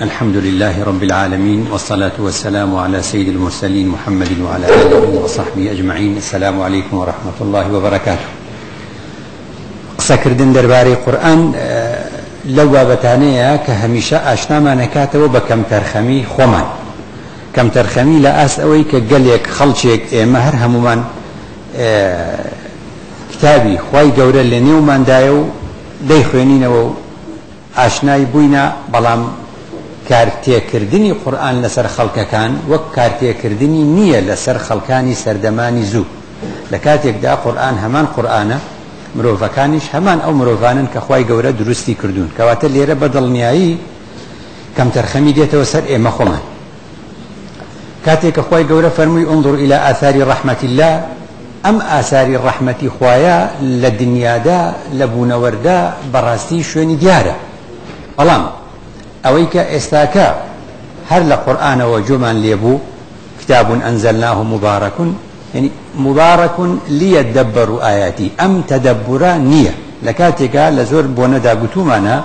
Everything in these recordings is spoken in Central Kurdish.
الحمد لله رب العالمين، والصلاة والسلام على سيد المرسلين محمد وعلى آله وصحبه أجمعين. السلام عليكم ورحمة الله وبركاته. قسە کردن دەربارەی قورئان لەو بابەتانەیە کە هەمیشە ئاشنامان نەکاتەوە بە کەمتەرخەمی خۆمان. کەمتەرخەمی لە ئاست ئەوەی کە گەلێک خەڵکێک ئێمە هەر هەمومان کتابی خوای گەورە لە نێوماندایە و دەیخوێنینەوە و ئاشنای بووینە، بەڵام کارتێکردنی قورئان لەسەر خەڵکەکان وەک کارتێکردنی نییە لەسەر خەڵکانی سەردەمانی زوو. لە کاتێکدا قورئان هەمان قورئانە، مرۆڤەکانیش هەمان ئەو مرۆڤانن کە خوای گەورە دروستی کردوون، کەواتە لێرە بە دڵنیایی کەمتەرخەمی دێتەوە سەر ئێمە خۆمان. کاتێک کە خوای گەورە فەرمووی انظر إلى آثار رحمة الله، ئەم ئاساری ڕەحمەتی خوایە لە دنیادا لە بوونەوەردا بەڕاستی شوێنی دیارە. بەڵام ئەوەی کە ئێستاکە هەر لە قورئانەوە جۆمان لێبوو، کتاب ئەنزەلناه مبارک، يعني مبارك ليدبروا آياتي، أم تدبرا نية. لكاتيكا لزور بوندا قتومانا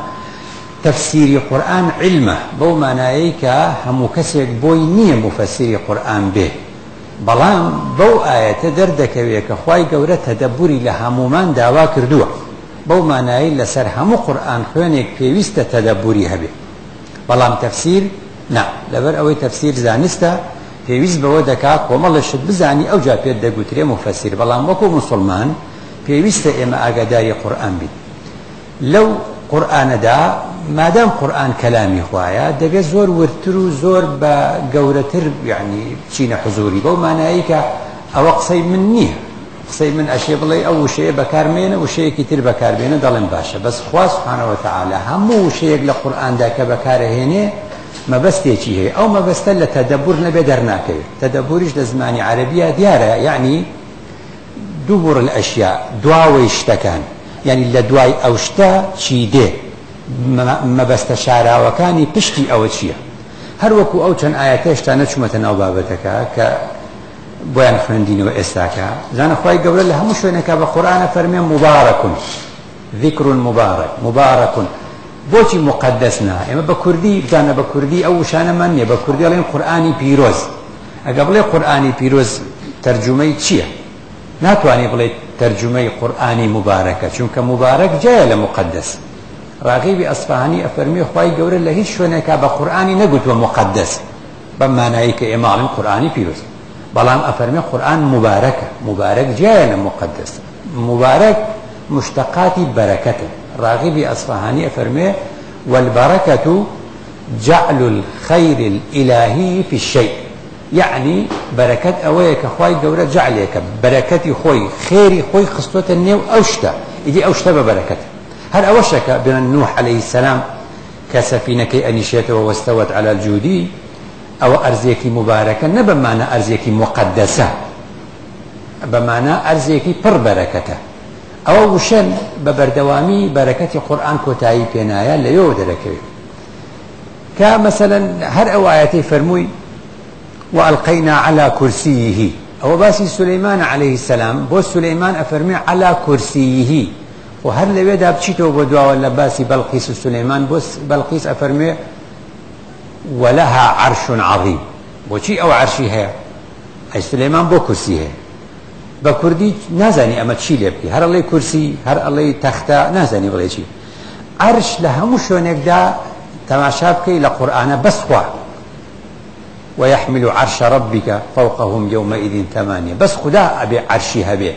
تفسير قرآن علمه بو معنايكا همو كسيك بوي نية مفسير قرآن به، بلام بو آيات دردك ويكا خواي قورة تدبري لهمومان داوا كردوه، بو معناي لسر همو قرآن خوانيك بيوست تدبري هبه، بلام تفسير نا لبر اوي تفسير زانستا پێویست بەوە دەکا کۆمەڵەشت بزانی ئەو جا پێت دەگوترێ مفەسیر، بەڵام وەکو مسلمان پێویستە ئێمە ئاگاداری قورئان بین. لەو قورئانەدا مادام قورئان کەلامی خوایە دەبێت زۆر ورتر و زۆر بە گەورەتر یعنی بچینە حوزوری، بەو مانایی کە ئەوە قسەی من نییە، قسەی من ئەشێ بڵێ ئەو وشەیە بەکارمێنە وشەیەکی تر بەکاربێنە دەڵێن باشە، بەس خوا سوبحانە وتەعالا هەموو وشەیەک لە قورئاندا کە بەکارەهێنێ مەبەستێکی هەیە، ئەو مەبەستە لە تەدەبور نەبێ دەرناکەوێت. تەدەبوریش لە زمانی عەرەبیە دیارە، یعنی دوبر الأشیاء، دواوەی شتەکان، یعنی لە دوای ئەو شتە چی دێ، مەبەستە شاراوەکانی پشتی ئەوە چییە. هەر وەکو ئەو چەند ئایەتە هێشتا نەچوومەتە ناو بابەتەکە کە بۆیان خوێندینەوە ئێستاکە. زانە خوای گەورە لە هەموو شوێنێکە بە قورئانە فەرمێ مبارەکون، ذیکر مبارک، مبارەکون. بۆچی مقدسنا؟ ئێمە بە کوردی بزانە بە کوردی ئەو وشانەمان نییە، بە کوردی ئەڵێن قورئانی پیرۆز. ئەگە بڵێ قورئانی پیرۆز تەرجومەی چییە؟ ناتوانێ بڵێ تەرجومەی قورئانی مبارەکە، چونکە مبارەک جایە لە مقدس. ڕاغیبی ئەسفەهانی ئەفەرمێ خوای گەورە لە هیچ شوێنێکا بە قورئانی نەگوتووە مقدس بەم مانایی کە ئێمە ئەڵێن قورئانی پیرۆز، بەڵام ئەفەرمێ قورئان مبارەکە، مبارەک جایە لە مقدس. مبارەک مشتقاتی بەرەکەتە. راغبی ئەسفەهانی ئەفەرمێ والبركة جعل الخير الإلهي في الشيء، يعني بركة أويك خوي جورة جعلك بركة خوي خيري خوي خصوة النيو أوشتا يجي أوشتا ببركته. هل أوشك بن نوح عليه السلام كسفينة أنشيته واستوت على الجودي، أو أرزيكي مباركة نبا معنى أرزيكي مقدسة، بمعنى أرزيكي پر بركته. ئەوە وشەن بە بەردەوامی بەرەکەتی قورئان کۆتایی پێنایە لەوێ دەرەکەوێت. کە مەسەلەن هەر ئەو ئایەتەی فەرمووی وألقينا على كرسيه، ئەوە باسی سولەیمان عەلەیه السەلام بۆ سولەیمان ئەفەرمێ على كرسيه، و هەر لەوێدا بچیتەوە بۆ دواوە لە باسی بەڵقیس و سولەیمان بۆ بەڵقیس ئەفەرمێ ولها عرش عظيم. بۆچی ئەو عەرشی هەیە؟ ئەی سولەیمان بۆ کورسی هەیە. بە کوردی نازانی ئەمە چی لێ بکەی، هەر ئەڵێ کورسی هەر ئەڵێ تەختە، نازانی بڵێ چی. عەرش لە هەموو شوێنێکدا تەماشا بکەی لە قورئانە بەس خوا ويحمل عرش ربك فوقهم يومئذ ثمانية، بس خدا ئەبێ عەرشی هەبێ.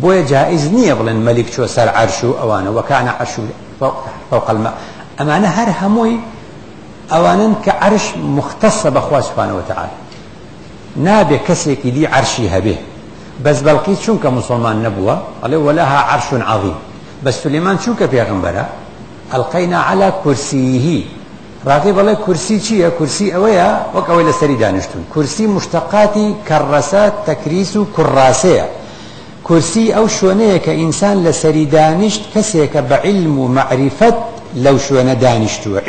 بۆیە جائز نییە بڵێن مەلیک چۆ سەر عەرش و ئەوانە وەکانە عەرش فوق الماء. ئەمانە هەر هەمووی ئەوانن کە عەرش مختصە بەخوا سوبحانه وتعالى، نابێ کەسێکی دی عەرشی هەبێ. بس بەڵقیس چونکە مسلمان نەبووە ئەڵێ ولها عرش عظيم، بس سولەیمان چونکە پێغەمبەرە ئەلقەینا على كرسيه. ڕاقی بەڵێ کورسی چییە؟ کورسی ئەوەیە وەک ئەوەی لەسەری دانیشتون. کورسی مشتقاتی کەڕەسە تەکریس و کوڕاسەیە. کورسی ئەو شوێنەیە کە ئینسان لەسەری دانیشت کەسێکە بە علم و مەعریفەت لەو شوێنە دانیشتووە.